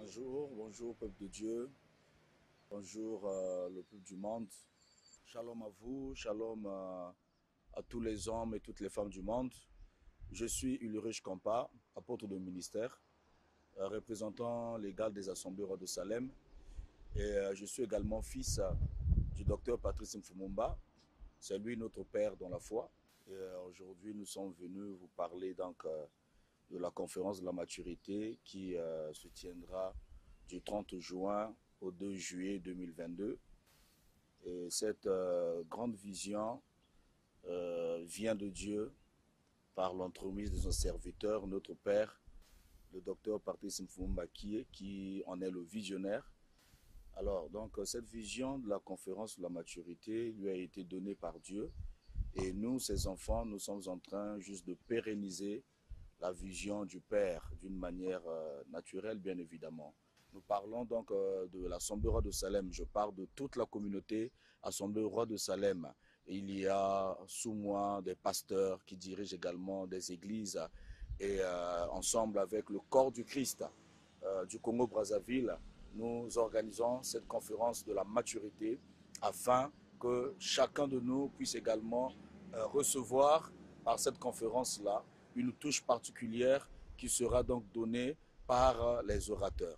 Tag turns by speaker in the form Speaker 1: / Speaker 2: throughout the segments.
Speaker 1: Bonjour peuple de Dieu, bonjour le peuple du monde. Shalom à vous, shalom à tous les hommes et toutes les femmes du monde. Je suis Ulrich Kampa, apôtre de ministère, représentant légal des Assemblées Rois de Salem. Et je suis également fils du docteur Patrice Mfumumba. C'est lui notre père dans la foi. Et aujourd'hui, nous sommes venus vous parler donc de la conférence de la maturité qui se tiendra du 30 juin au 2 juillet 2022. Et cette grande vision vient de Dieu par l'entremise de son serviteur, notre Père, le docteur Patrice Mfumumba, qui en est le visionnaire. Alors, donc, cette vision de la conférence de la maturité lui a été donnée par Dieu. Et nous, ses enfants, nous sommes en train juste de pérenniser la vision du Père d'une manière naturelle, bien évidemment. Nous parlons donc de l'Assemblée Roi de Salem. Je parle de toute la communauté Assemblée Roi de Salem. Et il y a sous moi des pasteurs qui dirigent également des églises. Et ensemble avec le corps du Christ du Congo-Brazzaville, nous organisons cette conférence de la maturité afin que chacun de nous puisse également recevoir par cette conférence-là une touche particulière qui sera donc donnée par les orateurs.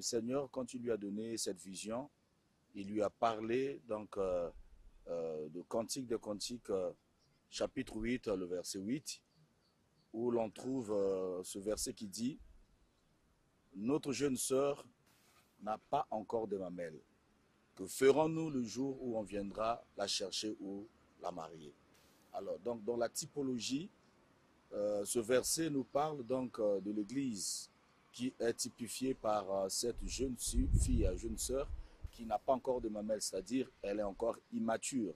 Speaker 1: Seigneur, quand il lui a donné cette vision, il lui a parlé donc de Cantique des Cantiques, chapitre 8, le verset 8, où l'on trouve ce verset qui dit « Notre jeune sœur n'a pas encore de mamelle. Que ferons-nous le jour où on viendra la chercher ou la marier ?» Alors, donc, dans la typologie, ce verset nous parle donc de l'Église qui est typifiée par cette jeune fille, jeune sœur, qui n'a pas encore de mamelle, c'est-à-dire elle est encore immature.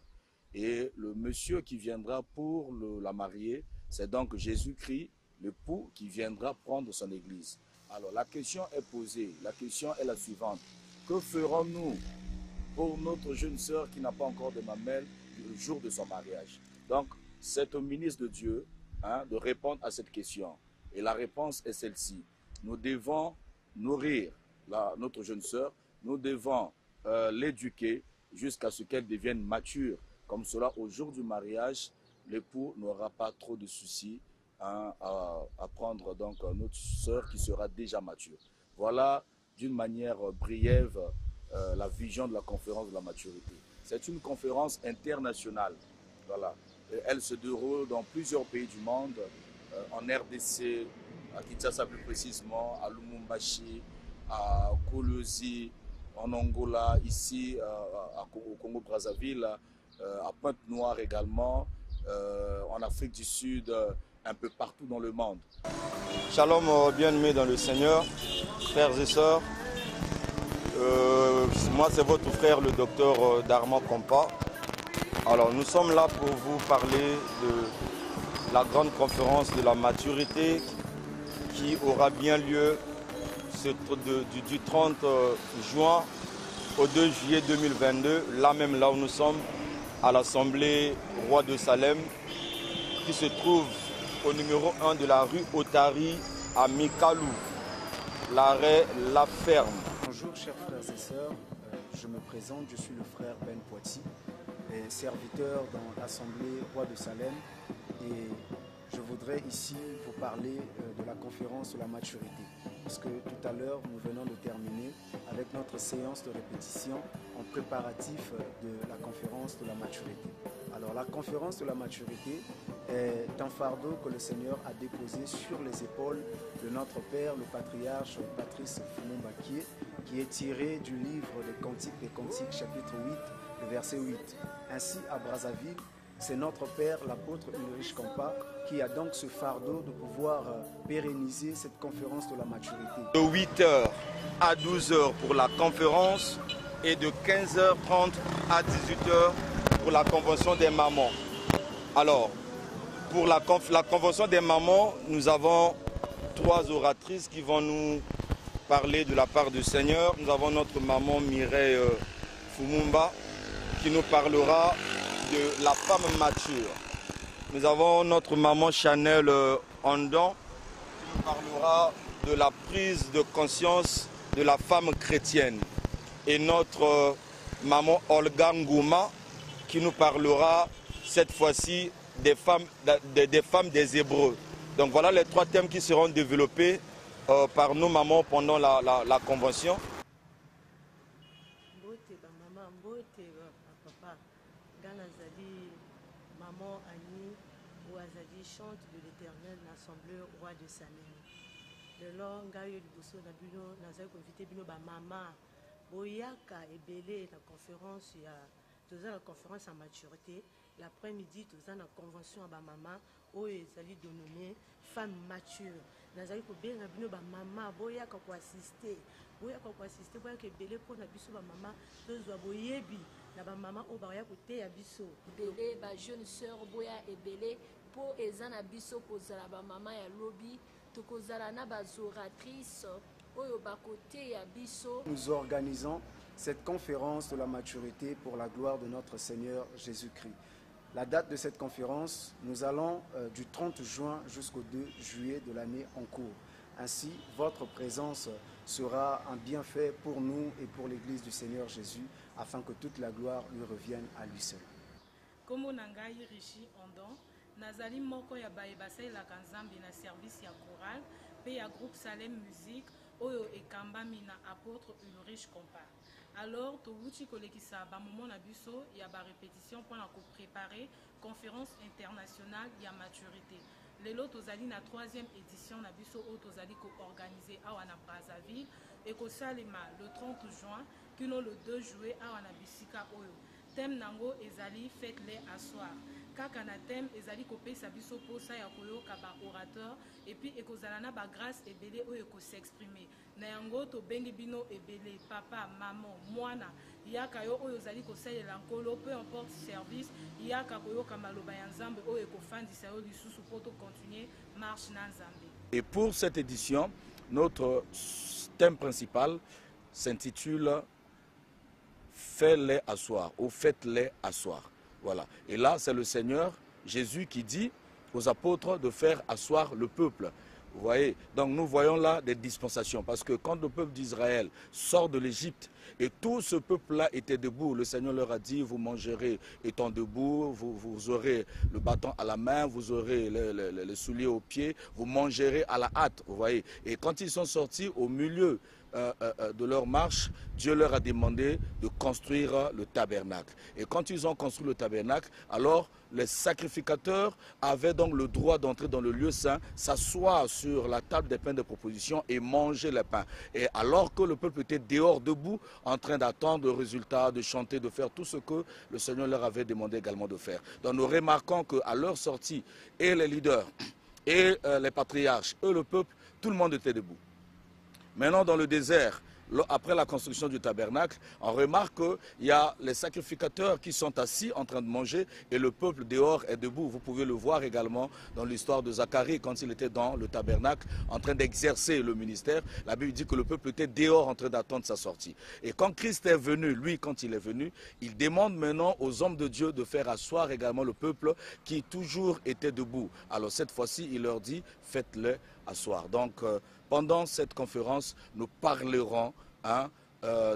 Speaker 1: Et le monsieur qui viendra pour la marier, c'est donc Jésus-Christ, l'époux, qui viendra prendre son église. Alors la question est posée, la question est la suivante. Que ferons-nous pour notre jeune sœur qui n'a pas encore de mamelle le jour de son mariage. Donc, c'est au ministre de Dieu de répondre à cette question. Et la réponse est celle-ci. Nous devons nourrir notre jeune sœur, nous devons l'éduquer jusqu'à ce qu'elle devienne mature. Comme cela, au jour du mariage, l'époux n'aura pas trop de soucis à prendre donc notre sœur qui sera déjà mature. Voilà d'une manière briève la vision de la conférence de la maturité. C'est une conférence internationale. Voilà. Et elle se déroule dans plusieurs pays du monde, en RDC, à Kinshasa plus précisément, à Lumumbashi, à Kolosi, en Angola, ici au Congo-Brazzaville, à Pointe-Noire également, en Afrique du Sud, un peu partout dans le monde.
Speaker 2: Shalom bien-aimés dans le Seigneur, frères et sœurs. Moi c'est votre frère le docteur Darman Kompa. Alors nous sommes là pour vous parler de la grande conférence de la maturité qui aura bien lieu du 30 juin au 2 juillet 2022, là même là où nous sommes, à l'Assemblée Roi de Salem, qui se trouve au numéro 1 de la rue Otari à Mikalou, l'arrêt La Ferme.
Speaker 3: Bonjour chers frères et sœurs, je me présente, je suis le frère Ben Poiti, serviteur dans l'Assemblée Roi de Salem, et je voudrais ici vous parler de la conférence de la maturité, parce que tout à l'heure nous venons de terminer avec notre séance de répétition en préparatif de la conférence de la maturité. Alors la conférence de la maturité est un fardeau que le Seigneur a déposé sur les épaules de notre Père, le patriarche Patrice Lumumba, qui est tiré du livre des Cantiques, chapitre 8, le verset 8. Ainsi, à Brazzaville, c'est notre Père, l'apôtre Ulrich Kompa, qui a donc ce fardeau de pouvoir pérenniser cette conférence de la maturité.
Speaker 2: De 8h à 12h pour la conférence et de 15h30 à 18h pour la convention des mamans. Alors, pour la convention des mamans, nous avons 3 oratrices qui vont nous parler de la part du Seigneur. Nous avons notre maman Mireille Fumumba qui nous parlera de la femme mature. Nous avons notre maman Chanel Andon qui nous parlera de la prise de conscience de la femme chrétienne. Et notre maman Olga Ngouma qui nous parlera cette fois-ci des femmes des Hébreux. Donc voilà les 3 thèmes qui seront développés par nos mamans pendant la convention.
Speaker 4: Maman Annie Ouazadi chante de l'Éternel l'Assemblée Roi de Salem. De là, Ngayo Liboso Nabino Nazai invité Bino ba maman Boyaka et Belé la conférence il y a la conférence en maturité. L'après-midi, tout ça la convention à ba maman où ils allaient donner femme mature. Nazai ko bien Nabino ba maman Boyaka ko assister. Boyaka ko assister Boyaka Belé pour Nabiso ba maman tous wa boyebi. La maman au baria côté à biso
Speaker 5: belé ba jeune sœur boya et belé pour ezana biso kozala ba maman ya lobby to kozala na ba oratrice oyo ba côté ya biso.
Speaker 3: Nous organisons cette conférence de la maturité pour la gloire de notre Seigneur Jésus-Christ. La date de cette conférence, nous allons du 30 juin jusqu'au 2 juillet de l'année en cours. Ainsi, votre présence sera un bienfait pour nous et pour l'Église du Seigneur Jésus, afin que toute la gloire lui revienne à lui seul.
Speaker 6: Comme nangai richi ondon, nazali moko ya baebasai la kanzambi na service ya choral, pe ya groupe Salem Musique, oyo ekambami na apôtre Ulrich Kompa. Alors, touti kolekisa ba moment na biso ya ba répétition pour la préparer conférence internationale ya maturité. Lelo tozali na 3e édition na biso o tozali ko organiser awa na Brazzaville et ko salema le 30 juin kino le 2 juillet awa na bisika oyo. Thème nango ezali faites-les asseoir. Kaka na thème ezali ko pesa biso posa ya koyoka ba orateur et puis ekozala na ba grâce ebele oyo ko s'exprimer. Na yango to bengi bino ebele papa, maman, mwana yaka yo oyo zali ko salela nkolo peu importe service yaka koyoka maloba ya Nzambe oyo ko fandisa yo lisusu pour to continuer marche na Nzambe.
Speaker 1: Et pour cette édition, notre thème principal s'intitule fais-les asseoir ou faites-les asseoir. Voilà. Et là, c'est le Seigneur Jésus qui dit aux apôtres de faire asseoir le peuple. Vous voyez, donc nous voyons là des dispensations, parce que quand le peuple d'Israël sort de l'Égypte et tout ce peuple-là était debout, le Seigneur leur a dit, vous mangerez étant debout, vous aurez le bâton à la main, vous aurez les souliers aux pieds, vous mangerez à la hâte, vous voyez. Et quand ils sont sortis au milieu de leur marche, Dieu leur a demandé de construire le tabernacle. Et quand ils ont construit le tabernacle, alors les sacrificateurs avaient donc le droit d'entrer dans le lieu saint, s'asseoir sur la table des pains de proposition et manger les pains. Et alors que le peuple était dehors debout, en train d'attendre le résultat, de chanter, de faire tout ce que le Seigneur leur avait demandé également de faire. Donc nous remarquons qu'à leur sortie, et les leaders, et les patriarches, et le peuple, tout le monde était debout. Maintenant, dans le désert, après la construction du tabernacle, on remarque qu'il y a les sacrificateurs qui sont assis en train de manger et le peuple dehors est debout. Vous pouvez le voir également dans l'histoire de Zacharie quand il était dans le tabernacle en train d'exercer le ministère. La Bible dit que le peuple était dehors en train d'attendre sa sortie. Et quand Christ est venu, lui, quand il est venu, il demande maintenant aux hommes de Dieu de faire asseoir également le peuple qui toujours était debout. Alors cette fois-ci, il leur dit, faites-le asseoir. Donc, pendant cette conférence, nous parlerons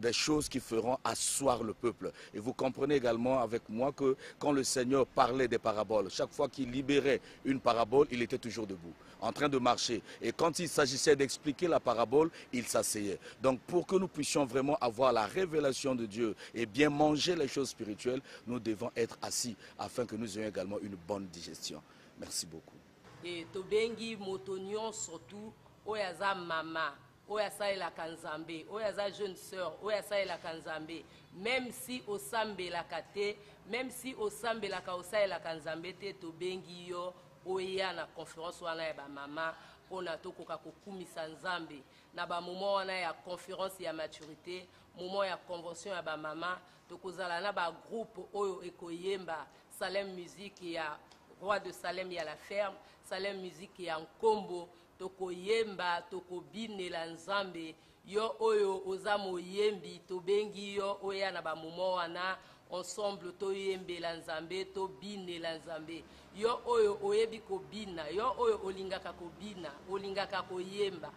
Speaker 1: des choses qui feront asseoir le peuple. Et vous comprenez également avec moi que quand le Seigneur parlait des paraboles, chaque fois qu'il libérait une parabole, il était toujours debout, en train de marcher. Et quand il s'agissait d'expliquer la parabole, il s'asseyait. Donc pour que nous puissions vraiment avoir la révélation de Dieu et bien manger les choses spirituelles, nous devons être assis afin que nous ayons également une bonne digestion. Merci beaucoup.
Speaker 7: Et tobengi motonion surtout oyaza mama oyasa la kanzambe oyaza jeune sœur oyasa la kanzambe même si osambe la kate même si osambe la kausa la kanzambe te tobengi yo oya na conférence wana ya ba mama pona tokoka kokumisa nzambe na ba moment wana ya conférence ya maturité moment ya convention ya ba mama tokozala na ba groupe oyo ekoyemba Salem musique ya Roi de Salem ya la ferme Salem musique ya Nkombo tokoyemba tokobinela nzambe yo oyo oza moyembi tobengi yo oya na ba moment wana ensemble toyembela nzambe tobinela nzambe yo oyo oyebi kobina yo oyo olingaka kobina olingaka koyemba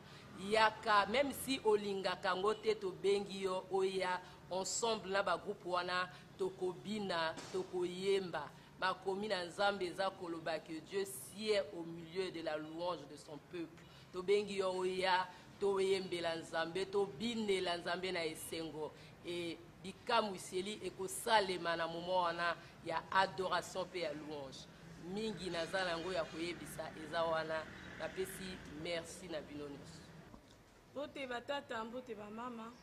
Speaker 7: yaka même si olingaka ngote tobengi yo oya ensemble na ba groupe wana tokobina tokoyemba makomi na nzambe eza koloba que Dieu sied au milieu de la louange de son peuple tobengi yo oya toyembela nzambe tobinela nzambe na esengo et bikamwiseli ekosalema na moment wana ya adoration pe ya louange mingi naza nango ya koyebisa eza wana napesi merci na bino nyonso
Speaker 6: bote batata mbote bamama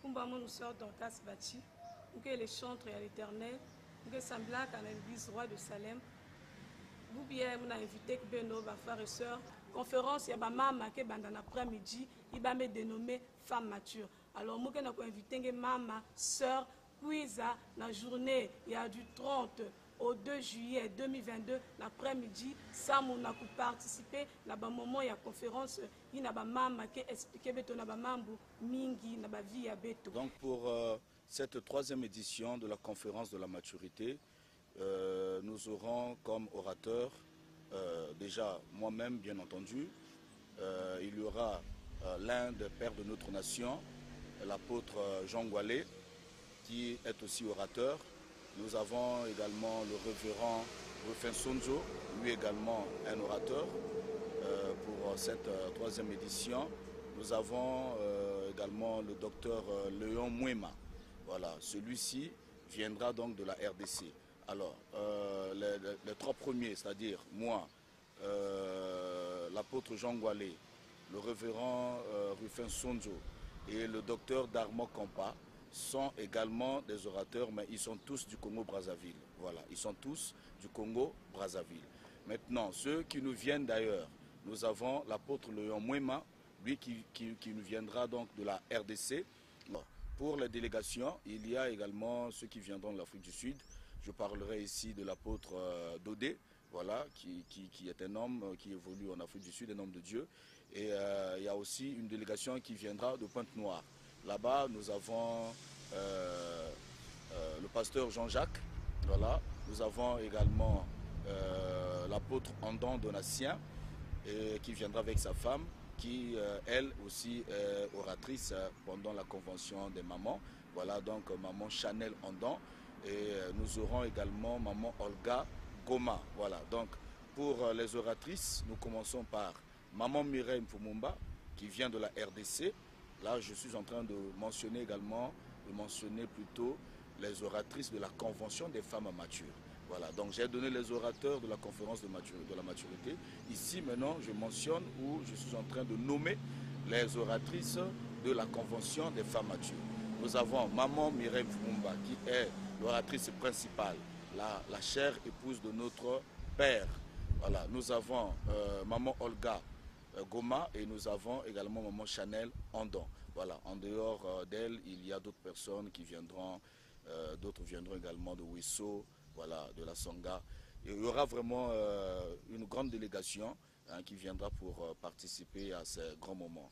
Speaker 6: kumba mo nous sort Dorcas Bati que les chantres à l'éternel que semblaka na l'église Roi de Salem vous bien on a invité que beno ba frères et sœurs conférence ya ba mama ke banda na après-midi il va me dénommer femme mature alors moi que na ko invité nge mama sœur Puiza la journée il y a du 30 au 2 juillet 2022 l'après-midi ça mon a participer na ba moment ya conférence il na ba mama ke expliquer beto na ba mambo mingi na ba vie ya beto.
Speaker 1: Donc pour cette troisième édition de la conférence de la maturité, nous aurons comme orateur déjà moi-même bien entendu, il y aura l'un des pères de notre nation, l'apôtre Jean Gwalé, qui est aussi orateur. Nous avons également le révérend Rufin Sonzo, lui également un orateur pour cette troisième édition. Nous avons également le docteur Léon Mouema. Voilà, celui-ci viendra donc de la RDC. Alors, les trois premiers, c'est-à-dire moi, l'apôtre Jean Gwalé, le révérend Rufin Sonzo et le docteur Darmo Kompa, sont également des orateurs, mais ils sont tous du Congo-Brazzaville. Voilà, ils sont tous du Congo-Brazzaville. Maintenant, ceux qui nous viennent d'ailleurs, nous avons l'apôtre Léon Mouema, lui qui nous viendra donc de la RDC. Bon. Pour les délégations, il y a également ceux qui viendront de l'Afrique du Sud. Je parlerai ici de l'apôtre Dodé, voilà, qui est un homme qui évolue en Afrique du Sud, un homme de Dieu. Et il y a aussi une délégation qui viendra de Pointe-Noire. Là-bas, nous avons pasteur Jean-Jacques. Voilà. Nous avons également l'apôtre Andon Donatien qui viendra avec sa femme, qui elle aussi est oratrice pendant la convention des mamans. Voilà, donc maman Chanel Andon. Et nous aurons également maman Olga Goma. Voilà, donc pour les oratrices, nous commençons par maman Mireille Mpumumba qui vient de la RDC. Là, je suis en train de mentionner également, plutôt les oratrices de la Convention des femmes matures. Voilà, donc j'ai donné les orateurs de la conférence de la maturité. Ici, maintenant, je mentionne ou je suis en train de nommer les oratrices de la Convention des femmes matures. Nous avons maman Mireille Mpumumba qui est l'oratrice principale, la chère épouse de notre père. Voilà, nous avons maman Olga Goma et nous avons également maman Chanel Andon. Voilà, en dehors d'elle, il y a d'autres personnes qui viendront, d'autres viendront également de Wisso, voilà, de la Songa. Et il y aura vraiment une grande délégation qui viendra pour participer à ces grands moments.